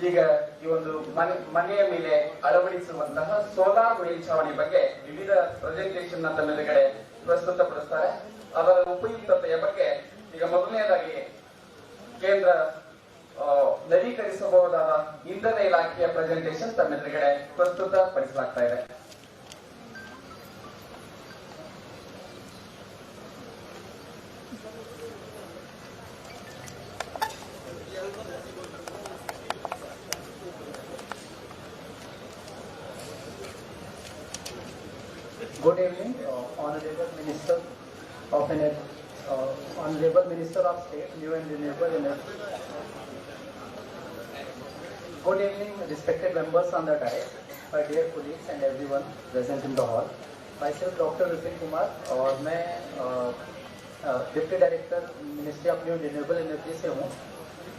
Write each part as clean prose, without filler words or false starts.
ಈಗ ಈ ಒಂದು ಮನೆಯ ಮೇಲೆ ಅಳವಡಿಸುವಂತಹ ಸೋಲಾರ್ ಮೇಲ್ಛಾವಣಿ ಬಗ್ಗೆ ವಿವಿಧ ಪ್ರೆಸೆಂಟೇಷನ್ ತಮ್ಮ ಎದುರುಗಡೆ ಪ್ರಸ್ತುತಪಡಿಸ್ತಾರೆ. ಅದರ ಉಪಯುಕ್ತತೆಯ ಬಗ್ಗೆ ಈಗ ಮೊದಲನೇದಾಗಿ ಕೇಂದ್ರ ನವೀಕರಿಸಬಹುದಾದ ಇಂಧನ ಇಲಾಖೆಯ ಪ್ರೆಸೆಂಟೇಷನ್ ತಮ್ಮ ಎದುರುಗಡೆ ಪ್ರಸ್ತುತಪಡಿಸಲಾಗ್ತಾ ಇದೆ. Good evening, Honorable Minister of Energy, Honorable Minister of State, New and Renewable Energy. Good evening, respected members on the dais, my dear colleagues and everyone present in the hall. Myself, Dr. Vipin Kumar, और मैं deputy director ministry of new and renewable energy से हूँ.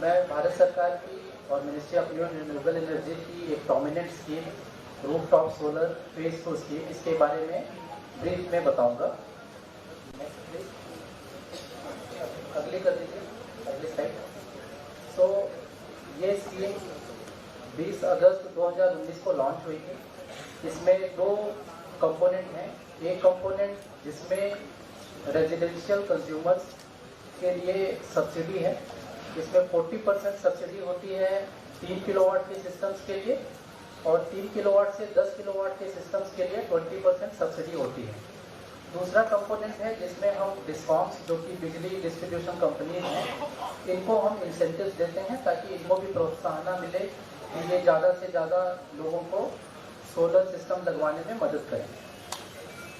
मैं भारत सरकार की और ministry of new and renewable energy की एक prominent scheme rooftop solar phase 2 scheme, इसके बारे में ब्रीफ में बताऊंगा. अगली कर दीजिए, अगली स्लाइड. सो ये स्कीम 20 अगस्त 2019 को लॉन्च हुई थी. इसमें दो कंपोनेंट हैं. एक कंपोनेंट जिसमें रेजिडेंशियल कंज्यूमर्स के लिए सब्सिडी है. इसमें 40% सब्सिडी होती है 3 किलोवाट के सिस्टम्स के लिए, और 3 किलोवाट से 10 किलोवाट के सिस्टम्स के लिए 20% सब्सिडी होती है. दूसरा कंपोनेंट है जिसमें हम डिस्कॉम्स, जो कि बिजली डिस्ट्रीब्यूशन कंपनीज हैं, इनको हम इंसेंटिव्स देते हैं ताकि इनको भी प्रोत्साहन मिले कि ये ज़्यादा से ज़्यादा लोगों को सोलर सिस्टम लगवाने में मदद करें.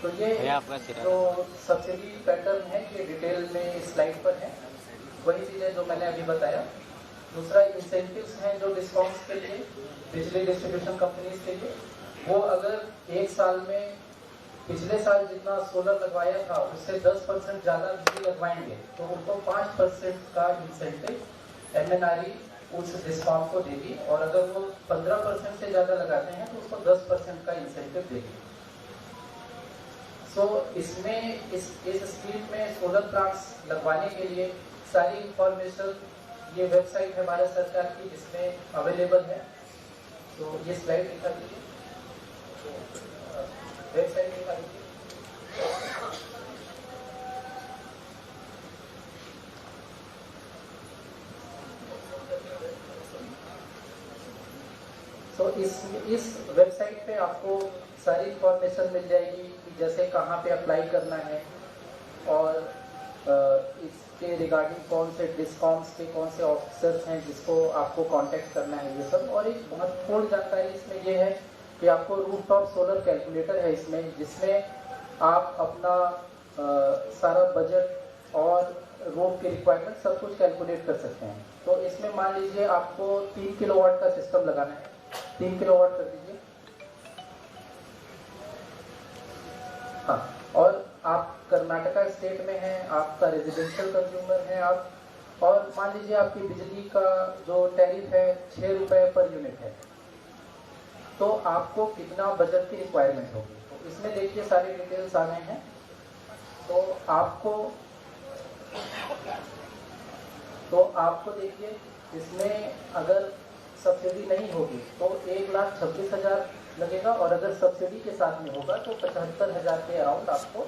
तो ये जो सब्सिडी पैटर्न है ये डिटेल में स्लाइड पर है, वही चीज़ें जो मैंने अभी बताया. दूसरा इंसेंटिव्स हैं जो डिस्कॉम्स के लिए, बिजली डिस्ट्रीब्यूशन कंपनीज के लिए. वो अगर एक साल में पिछले साल जितना सोलर लगवाया था उससे 10% ज़्यादा बिजली लगवाएंगे तो उनको 5% का इंसेंटिव MNRE उस डिस्कॉम को देगी, और अगर वो 15% से ज़्यादा लगाते हैं तो उसको 10% का इंसेंटिव देगी. सो इसमें इस स्कीम में सोलर प्लांट्स लगवाने के लिए सारी इंफॉर्मेशन ये वेबसाइट है भारत सरकार की जिसमें अवेलेबल है. तो ये स्लाइड दिखा दीजिए, वेबसाइट दिखा दीजिए. तो इस वेबसाइट पे आपको सारी इंफॉर्मेशन मिल जाएगी कि जैसे कहाँ पे अप्लाई करना है, और इसके रिगार्डिंग कौन से डिस्कॉम्स के कौन से ऑफिसर्स हैं जिसको आपको कांटेक्ट करना है, ये सब. और एक महत्वपूर्ण जानकारी इसमें ये है कि आपको रूफटॉप सोलर कैलकुलेटर है इसमें, जिसमें आप अपना सारा बजट और रूफ की रिक्वायरमेंट सब कुछ कैलकुलेट कर सकते हैं. तो इसमें मान लीजिए आपको 3 किलोवाट का सिस्टम लगाना है, 3 किलोवाट कर दीजिए. हाँ, और आप कर्नाटका स्टेट में हैं, आपका रेजिडेंशियल कंज्यूमर है आप, और मान लीजिए आपकी बिजली का जो टैरिफ है 6 रुपए पर यूनिट है, तो आपको कितना बजट की रिक्वायरमेंट होगी. तो इसमें देखिए सारी डिटेल्स आ गए हैं. तो आपको देखिए इसमें अगर सब्सिडी नहीं होगी तो 1,26,000 लगेगा, और अगर सब्सिडी के साथ में होगा तो 75,000 के अराउंड आपको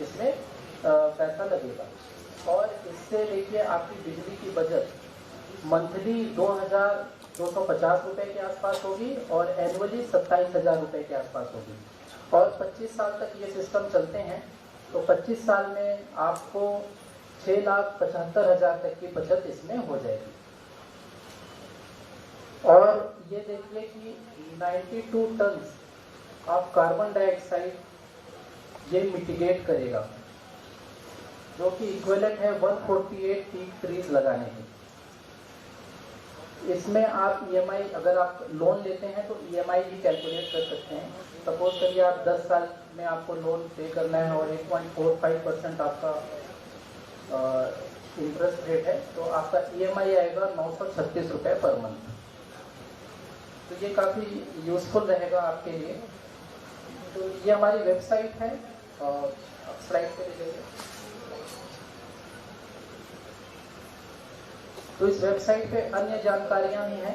इसमें पैसा लगेगा. और इससे देखिए आपकी बिजली की बचत मंथली 2,250 रुपये के आसपास होगी, और एनुअली 27,000 रुपये के आसपास होगी. और 25 साल तक ये सिस्टम चलते हैं, तो 25 साल में आपको 6,75,000 तक की बचत इसमें हो जाएगी. और ये देखिए कि 92 टन ऑफ कार्बन डाइऑक्साइड ये मिटिगेट करेगा, जो कि इक्विवेलेंट है 148 पीक ट्रीज लगाने की. इसमें आप EMI, अगर आप लोन लेते हैं तो EMI भी कैलकुलेट कर सकते हैं. सपोज करिए आप 10 साल में आपको लोन पे करना है और 8.45% आपका इंटरेस्ट रेट है, तो आपका EMI आएगा 936 रुपये पर मंथ. तो ये काफ़ी यूजफुल रहेगा आपके लिए. तो ये हमारी वेबसाइट है, स्लाइड पे देखिए. तो इस वेबसाइट पे अन्य जानकारियां भी हैं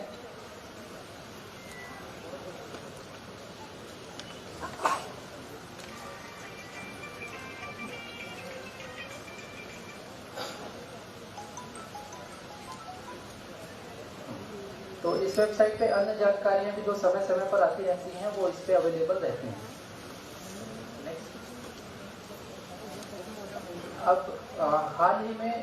तो इस वेबसाइट पे अन्य जानकारियां भी जो समय समय पर आती रहती हैं वो इस पे अवेलेबल रहती हैं। नेक्स्ट, अब हाल ही में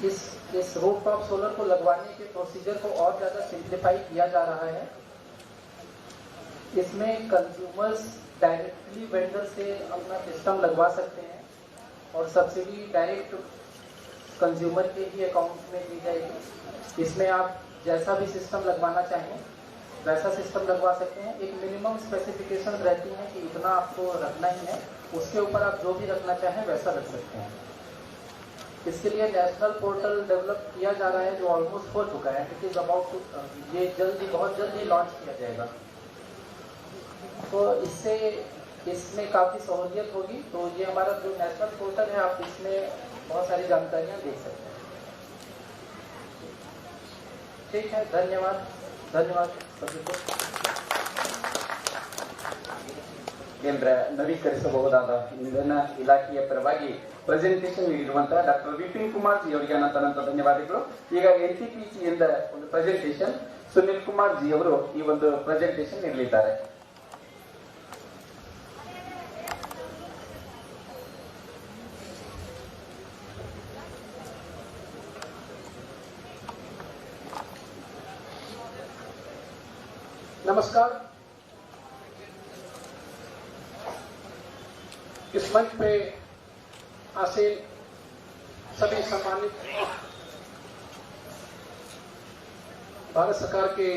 इस रूफटॉप सोलर को लगवाने के प्रोसीजर को और ज़्यादा सिंप्लीफाई किया जा रहा है। इसमें कंज्यूमर्स डायरेक्टली वेंडर से अपना सिस्टम लगवा सकते हैं और सब्सिडी डायरेक्ट कंज्यूमर के ही अकाउंट में दी जाएगी। इसमें आप जैसा भी सिस्टम लगवाना चाहें वैसा सिस्टम लगवा सकते हैं। एक मिनिमम स्पेसिफिकेशन रहती है कि इतना आपको रखना ही है, उसके ऊपर आप जो भी रखना चाहें वैसा रख सकते हैं। इसके लिए नेशनल पोर्टल डेवलप किया जा रहा है जो ऑलमोस्ट हो चुका है। इट इज अबाउट टू, ये बहुत जल्दी लॉन्च किया जाएगा। तो इसमें काफ़ी सहूलियत होगी। तो ये हमारा जो नेशनल पोर्टल है, आप इसमें बहुत सारी जानकारियाँ देख सकते हैं। ठीक है, धन्यवाद सभी को। ಕೇಂದ್ರ ನವೀಕರಿಸಬಹುದಾದ ಇಂಧನ ಇಲಾಖೆಯ ಪರವಾಗಿ ಪ್ರೆಸೆಂಟೇಷನ್ ನೀಡಿರುವಂತಹ ಡಾಕ್ಟರ್ ವಿಪಿನ್ ಕುಮಾರ್ ಜಿ ಅವರಿಗೆ ಅನಂತ ಧನ್ಯವಾದಗಳು. ಈಗ ಎನ್ಟಿಪಿಸಿ ಇಂದ ಒಂದು ಪ್ರೆಸೆಂಟೇಷನ್ ಸುನಿಲ್ ಕುಮಾರ್ ಜಿ ಅವರು ಈ ಒಂದು ಪ್ರೆಸೆಂಟೇಷನ್ ನೀಡಲಿದ್ದಾರೆ. नमस्कार। इस मंच पे आसीन सभी सम्मानित भारत सरकार के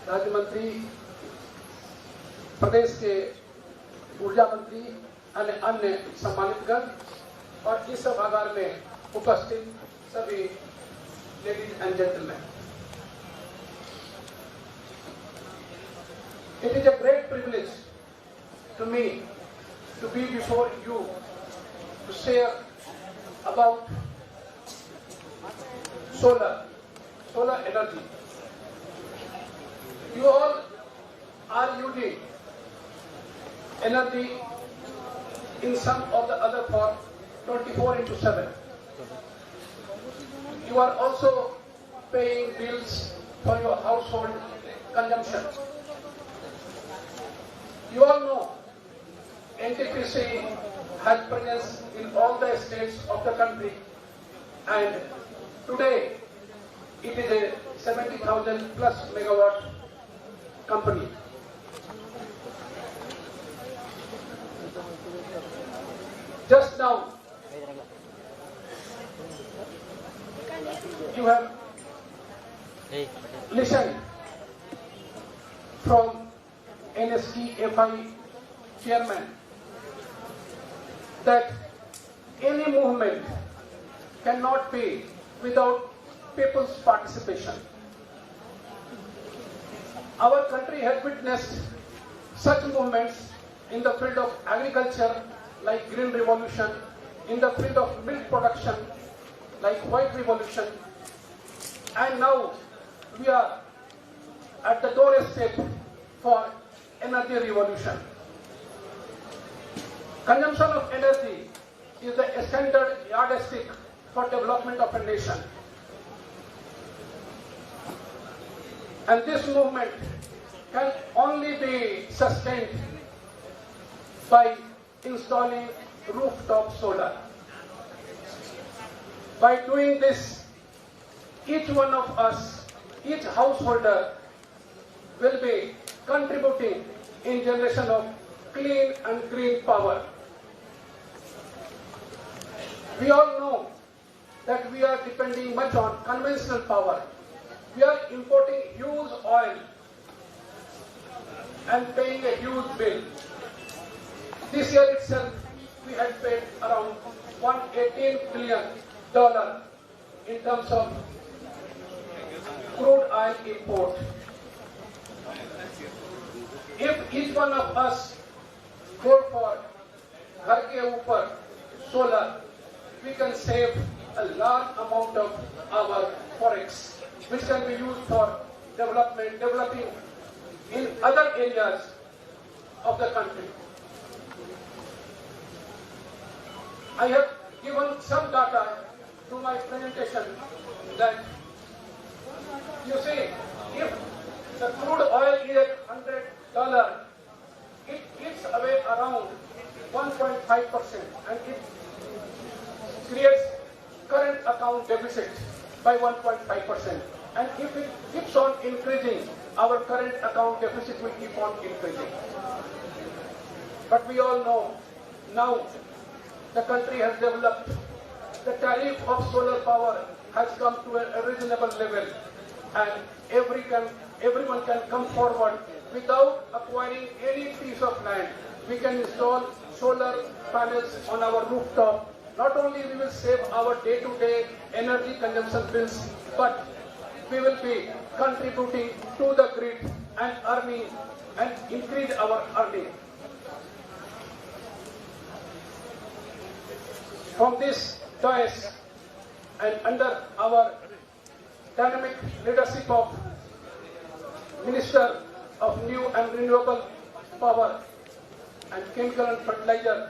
राज्य मंत्री, प्रदेश के ऊर्जा मंत्री, अन्य सम्मानितगण और इस सभागार में उपस्थित सभी ladies and gentleman, it is a great privilege to me to be before you to share about solar energy. You all are using energy in some or the other form 24/7. You are also paying bills for your household consumption. You all know NTPC has presence in all the states of the country, and today it is a 70,000 plus megawatt company. Just now you have listened from NSTFI chairman that any movement cannot be without people's participation. Our country has witnessed such movements in the field of agriculture like Green Revolution, in the field of milk production like White Revolution, and now we are at the doorstep for energy revolution. Consumption of energy is the standard yardstick for development of a nation. And this movement can only be sustained by installing rooftop solar. By doing this, each one of us, each householder will be contributing in generation of clean and green power. We all know that we are depending much on conventional power. We are importing huge oil and paying a huge bill. This year itself, we had paid around $118 billion in terms of crude oil import. If each one of us go for घर के ऊपर solar, we can save a large amount of our forex, which can be used for developing in other areas of the country. I have given some data to my presentation that you see the crude oil is at $100, it eats away around 1.5% and it creates current account deficit by 1.5%. And if it keeps on increasing, our current account deficit will keep on increasing. But we all know now the country has developed. The tariff of solar power has come to a reasonable level, and everyone can come forward without acquiring any piece of land. We can install solar panels on our rooftop. Not only we will save our day-to-day energy consumption bills, but we will be contributing to the grid and earning and increase our earning. From this dais and under our dynamic leadership of Minister of New and Renewable Power and Chemical and Fertilizer,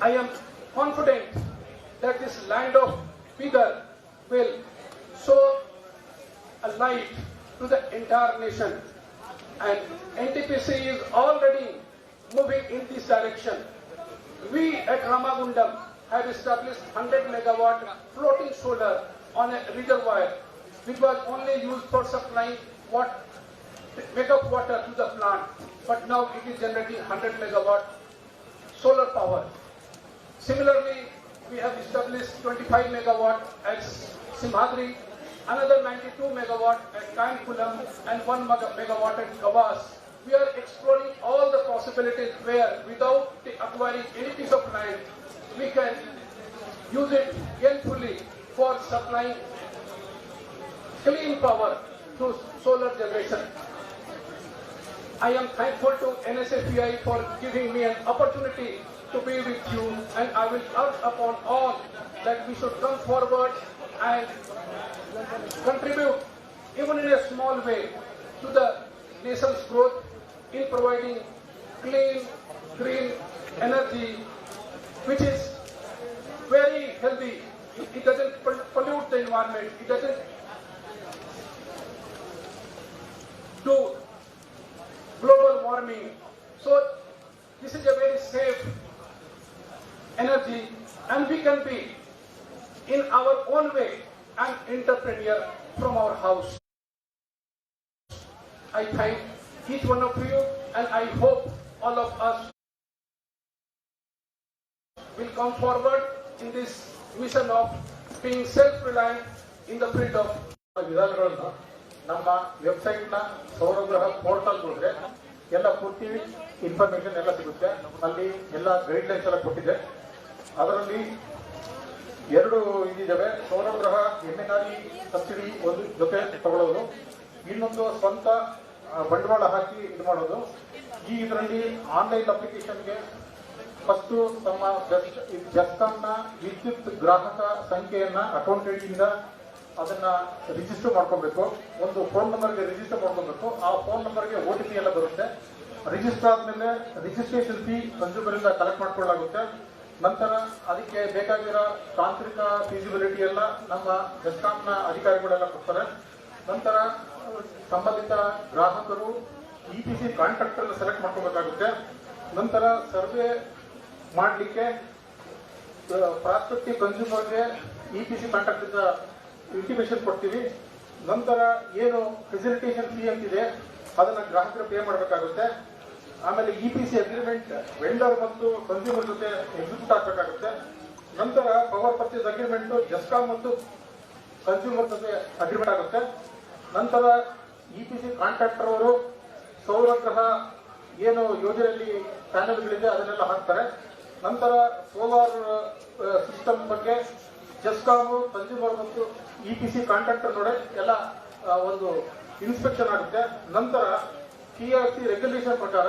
I am confident that this land of Bidar will show a light to the entire nation, and NTPC is already moving in this direction. We at Ramagundam have established 100 megawatt floating solar on a reservoir which was only used for supplying backup water to the plant, but now it is generating 100 megawatt solar power. Similarly, we have established 25 megawatt at Simhadri, another 92 megawatt at Kainkulam, and 1 megawatt at Gawas. We are exploring all the possibilities where, without acquiring any piece of land, we can use it gainfully for supplying clean power through solar generation. I am thankful to NSFEI for giving me an opportunity to be with you, and I will urge upon all that we should come forward and contribute, even in a small way, to the nation's growth in providing clean, green energy, which is very healthy. It doesn't pollute the environment. It doesn't do global warming. So this is a very safe energy, and we can be, in our own way, an entrepreneur from our house. I thank each one of you, and I hope all of us will come forward in this mission of being self-reliant in the field of ವಿಧಾನಗಳನ್ನು ನಮ್ಮ ವೆಬ್ಸೈಟ್ನ ಸೌರಗ್ರಹ portal ಹೋದ್ರೆ ಎಲ್ಲ ಪೂರ್ತಿ information ಎಲ್ಲ ಸಿಗುತ್ತೆ. ಅಲ್ಲಿ ಎಲ್ಲ guidelines ಎಲ್ಲ ಕೊಟ್ಟಿದೆ. ಅದರಲ್ಲಿ 2 ಇದಿದ್ದಾವೆ. ಸೌರಗ್ರಹ MNRE ಸಬ್ಸಿಡಿ ಒಂದು ಜೊತೆ ತಗೊಳ್ಳೋದು, ಇನ್ನೊಂದು ಸ್ವಂತ ಬಂಡವಾಳ ಹಾಕಿ ಇದು ಮಾಡೋದು. ಇದರಲ್ಲಿ ಆನ್ಲೈನ್ ಅಪ್ಲಿಕೇಶನ್ಗೆ ಫಸ್ಟ್ ತಮ್ಮ ಜೆಸ್ಕಾಂನ ವಿದ್ಯುತ್ ಗ್ರಾಹಕ ಸಂಖ್ಯೆಯನ್ನ ಅಕೌಂಟ್ ಇಂದ ಅದನ್ನ ರಿಜಿಸ್ಟರ್ ಮಾಡ್ಕೊಬೇಕು. ಒಂದು ಫೋನ್ ನಂಬರ್ಗೆ ರಿಜಿಸ್ಟರ್ ಮಾಡ್ಕೊಬೇಕು. ಆ ಫೋನ್ ನಂಬರ್ಗೆ OTP ಎಲ್ಲ ಬರುತ್ತೆ. ರಿಜಿಸ್ಟರ್ ಆದ್ಮೇಲೆ ರಿಜಿಸ್ಟ್ರೇಷನ್ ಫೀ ಕನ್ಸ್ಯೂಮರಿಂದ ಕಲೆಕ್ಟ್ ಮಾಡ್ಕೊಳ್ಳಾಗುತ್ತೆ. ನಂತರ ಅದಕ್ಕೆ ಬೇಕಾಗಿರೋ ತಾಂತ್ರಿಕ ಫೀಸಿಬಿಲಿಟಿ ಎಲ್ಲ ನಮ್ಮ ಜೆಸ್ಕಾಂನ ಅಧಿಕಾರಿಗಳೆಲ್ಲ ಕೊಡ್ತಾರೆ. ನಂತರ ಸಂಬಂಧಿತ ಗ್ರಾಹಕರು EPC ಕಾಂಟ್ರಾಕ್ಟರ್ ಸೆಲೆಕ್ಟ್ ಮಾಡ್ಕೋಬೇಕಾಗುತ್ತೆ. ನಂತರ ಸರ್ವೆ ಮಾಡಲಿಕ್ಕೆ ಪ್ರಾಸ್ಪೆಕ್ಟಿವ್ ಕನ್ಸ್ಯೂಮರ್ಗೆ EPC ಕಾಂಟ್ರಾಕ್ಟ್ ಇಂಟಿಮೇಷನ್ ಕೊಡ್ತೀವಿ. ನಂತರ ಏನು ಫೆಸಿಲಿಟೇಷನ್ ಫೀ ಅಂತಿದೆ ಅದನ್ನ ಗ್ರಾಹಕರು ಪೇ ಮಾಡಬೇಕಾಗುತ್ತೆ. ಆಮೇಲೆ EPC ಅಗ್ರಿಮೆಂಟ್ ವೆಂಡರ್ ಮತ್ತು ಕನ್ಸ್ಯೂಮರ್ ಜೊತೆ ಎಕ್ಸಿಕ್ಯೂಟ್ ಆಗಬೇಕಾಗುತ್ತೆ. ನಂತರ ಪವರ್ ಪರ್ಚೇಸ್ ಅಗ್ರಿಮೆಂಟ್ ಜೆಸ್ಕಾಂ ಮತ್ತು ಕನ್ಸ್ಯೂಮರ್ ಜೊತೆ ಅಗ್ರಿಮೆಂಟ್ ಆಗುತ್ತೆ. ನಂತರ EPC ಕಾಂಟ್ರಾಕ್ಟರ್ ಅವರು ಸೌರಗ್ರಹ ಏನು ಯೋಜನೆಯಲ್ಲಿ ಪ್ಯಾನೆಲ್ಗಳಿದೆ ಅದನ್ನೆಲ್ಲ ಹಾಕ್ತಾರೆ. ನಂತರ ಸೋಲಾರ್ ಸಿಸ್ಟಮ್ ಬಗ್ಗೆ ಜೆಸ್ಕಾಂ, ಕನ್ಸ್ಯೂಮರ್ ಮತ್ತು EPC ಕಾಂಟ್ರಾಕ್ಟರ್ ನೋಡಿ ಎಲ್ಲ ಒಂದು ಇನ್ಸ್ಪೆಕ್ಷನ್ ಆಗುತ್ತೆ. ನಂತರ PRC ರೆಗ್ಯುಲೇಷನ್ ಪ್ರಕಾರ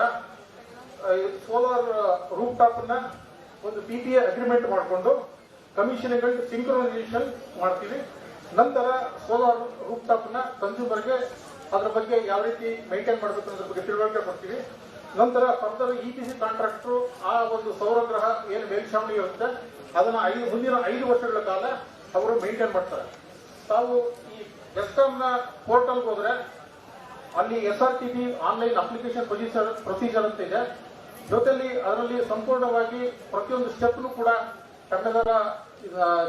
ಸೋಲಾರ್ ರೂಫ್ ಟಾಪ್ ನ ಒಂದು PPA ಅಗ್ರಿಮೆಂಟ್ ಮಾಡಿಕೊಂಡು ಕಮಿಷನಿಂಗ್ ಅಂಡ್ ಸಿಂಕ್ರನೈಸೇಷನ್ ಮಾಡ್ತೀವಿ. ನಂತರ ಸೋಲಾರ್ ರೂಫ್ ಟಾಪ್ ನ ಕನ್ಸ್ಯೂಮರ್ಗೆ ಅದರ ಬಗ್ಗೆ ಯಾವ ರೀತಿ ಮೇಂಟೈನ್ ಮಾಡಬೇಕು ಅನ್ನೋದ್ರ ಬಗ್ಗೆ ತಿಳುವಳಿಕೆ ಕೊಡ್ತೀವಿ. ನಂತರ ಫರ್ದರ್ EPC ಕಾಂಟ್ರಾಕ್ಟರ್ ಆ ಒಂದು ಸೌರಗ್ರಹ ಏನು ಮೇಲ್ಛಾವಣಿ ಇರುತ್ತೆ ಅದನ್ನ ಮುಂದಿನ 5 ವರ್ಷಗಳ ಕಾಲ ಅವರು ಮೇಂಟೈನ್ ಮಾಡ್ತಾರೆ. ತಾವು ಈ ನ ಪೋರ್ಟಲ್ಗೆ ಹೋದ್ರೆ ಅಲ್ಲಿ SRTP ಆನ್ಲೈನ್ ಅಪ್ಲಿಕೇಶನ್ ಪ್ರೊಸೀಜರ್ ಅಂತ ಇದೆ. ಜೊತೆಲಿ ಅದರಲ್ಲಿ ಸಂಪೂರ್ಣವಾಗಿ ಪ್ರತಿಯೊಂದು ಸ್ಟೆಪ್ನು ಕೂಡ ಕನ್ನಡದ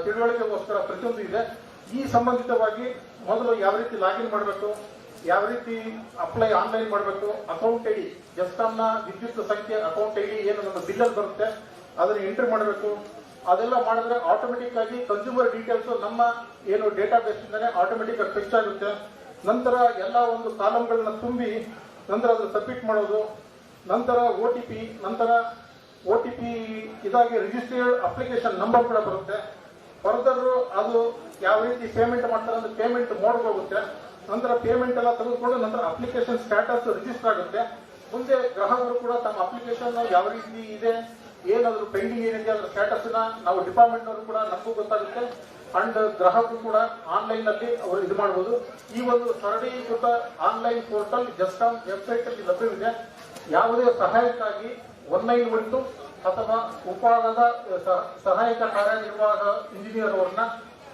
ತಿಳುವಳಿಕೆಗೋಸ್ಕರ ಪ್ರತಿಯೊಂದು ಇದೆ. ಈ ಸಂಬಂಧಿತವಾಗಿ ಮೊದಲು ಯಾವ ರೀತಿ ಲಾಗಿನ್ ಮಾಡಬೇಕು, ಯಾವ ರೀತಿ ಅಪ್ಲೈ ಆನ್ಲೈನ್ ಮಾಡಬೇಕು, ಅಕೌಂಟ್ ಐಡಿ ನ ವಿದ್ಯುತ್ ಸಂಖ್ಯೆ ಅಕೌಂಟ್ ಐಡಿ ಏನು ನಮ್ಮ ಬಿಲ್ಲಲ್ಲಿ ಬರುತ್ತೆ ಅದನ್ನು ಎಂಟ್ರಿ ಮಾಡಬೇಕು. ಅದೆಲ್ಲ ಮಾಡಿದ್ರೆ ಆಟೋಮೆಟಿಕ್ ಆಗಿ ಕನ್ಸ್ಯೂಮರ್ ಡೀಟೇಲ್ಸ್ ನಮ್ಮ ಏನು ಡೇಟಾ ಬೇಸ್ ಇಂದಾನೆ ಆಟೋಮೆಟಿಕ್ ಆಗಿ ಫಿಕ್ಸ್ ಆಗುತ್ತೆ. ನಂತರ ಎಲ್ಲ ಒಂದು ಕಾಲಮ್ಗಳನ್ನ ತುಂಬಿ ನಂತರ ಅದು ಸಬ್ಮಿಟ್ ಮಾಡೋದು. ನಂತರ OTP, ನಂತರ OTP ಇದಾಗಿ ರಿಜಿಸ್ಟರ್ಡ್ ಅಪ್ಲಿಕೇಶನ್ ನಂಬರ್ ಕೂಡ ಬರುತ್ತೆ. ಫರ್ದರ್ ಅದು ಯಾವ ರೀತಿ ಪೇಮೆಂಟ್ ಮಾಡ್ತಾರೆ ಅಂದ್ರೆ ಪೇಮೆಂಟ್ ಮೋಡ್ ಹೋಗುತ್ತೆ. ನಂತರ ಪೇಮೆಂಟ್ ಎಲ್ಲ ತೆಗೆದುಕೊಂಡು ನಂತರ ಅಪ್ಲಿಕೇಶನ್ ಸ್ಟ್ಯಾಟಸ್ ರಿಜಿಸ್ಟರ್ ಆಗುತ್ತೆ. ಮುಂದೆ ಗ್ರಾಹಕರು ಕೂಡ ತಮ್ಮ ಅಪ್ಲಿಕೇಶನ್ ಯಾವ ರೀತಿ ಇದೆ, ಏನಾದ್ರು ಪೆಂಡಿಂಗ್ ಏನಿದೆ ಅದರ ಸ್ಟ್ಯಾಟಸ್ ನಾವು ಡಿಪಾರ್ಟ್ಮೆಂಟ್ ಅವರು ಕೂಡ ನಮಗೂ ಗೊತ್ತಾಗುತ್ತೆ. ಅಂಡ್ ಗ್ರಾಹಕರು ಕೂಡ ಆನ್ಲೈನ್ ಅಲ್ಲಿ ಅವರು ಇದು ಮಾಡಬಹುದು. ಈ ಒಂದು ಸರಳೀಕೃತ ಆನ್ಲೈನ್ ಪೋರ್ಟಲ್ ಜಸ್ಕಾಂ ವೆಬ್ಸೈಟ್ ಅಲ್ಲಿ ಲಭ್ಯವಿದೆ. ಯಾವುದೇ ಸಹಾಯಕ್ಕಾಗಿ 1912 ಅಥವಾ ಉಪವಿಭಾಗದ ಸಹಾಯಕ ಕಾರ್ಯನಿರ್ವಾಹಕ ಇಂಜಿನಿಯರ್ ಅವರನ್ನ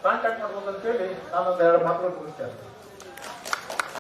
ಕಾಂಟ್ಯಾಕ್ಟ್ ಮಾಡಬಹುದು ಅಂತ ಹೇಳಿ ನಾನು 2 ಮಾತುಗಳು ಮುಗಿಸ್ತೇನೆ.